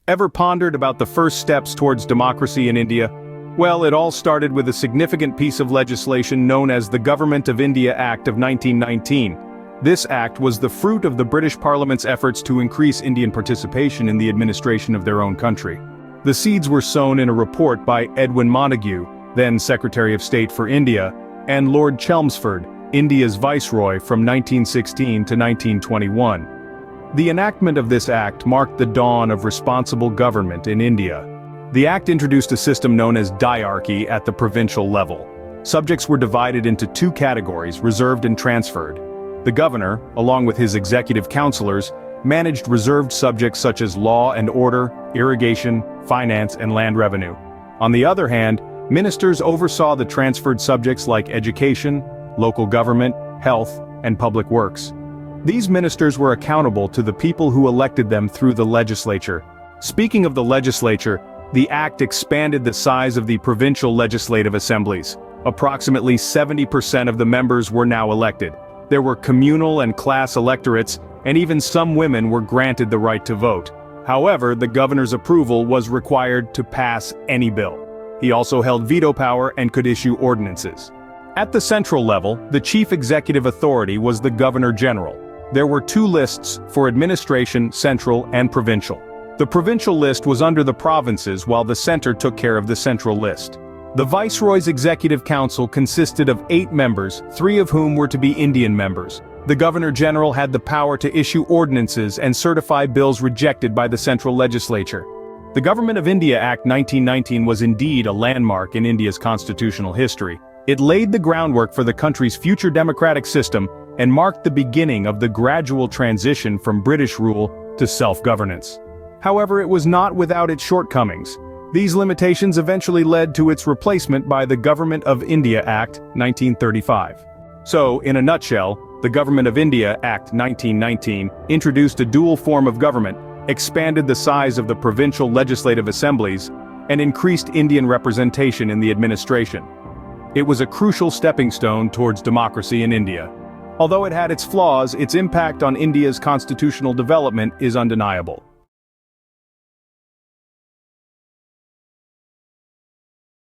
Ever pondered about the first steps towards democracy in India? Well, it all started with a significant piece of legislation known as the Government of India Act of 1919. This act was the fruit of the British Parliament's efforts to increase Indian participation in the administration of their own country. The seeds were sown in a report by Edwin Montagu, then Secretary of State for India, and Lord Chelmsford, India's Viceroy from 1916 to 1921. The enactment of this act marked the dawn of responsible government in India. The act introduced a system known as diarchy at the provincial level. Subjects were divided into two categories, reserved and transferred. The governor, along with his executive councillors, managed reserved subjects such as law and order, irrigation, finance, and land revenue. On the other hand, ministers oversaw the transferred subjects like education, local government, health, and public works. These ministers were accountable to the people who elected them through the legislature. Speaking of the legislature, the act expanded the size of the provincial legislative assemblies. Approximately 70% of the members were now elected. There were communal and class electorates, and even some women were granted the right to vote. However, the governor's approval was required to pass any bill. He also held veto power and could issue ordinances. At the central level, the chief executive authority was the Governor-General. There were two lists for administration, central and provincial. The provincial list was under the provinces while the center took care of the central list. The Viceroy's Executive Council consisted of 8 members, 3 of whom were to be Indian members. The Governor-General had the power to issue ordinances and certify bills rejected by the central legislature. The Government of India Act 1919 was indeed a landmark in India's constitutional history. It laid the groundwork for the country's future democratic system and marked the beginning of the gradual transition from British rule to self-governance. However, it was not without its shortcomings. These limitations eventually led to its replacement by the Government of India Act 1935. So, in a nutshell, the Government of India Act 1919 introduced a dual form of government, expanded the size of the provincial legislative assemblies, and increased Indian representation in the administration. It was a crucial stepping stone towards democracy in India. Although it had its flaws, its impact on India's constitutional development is undeniable.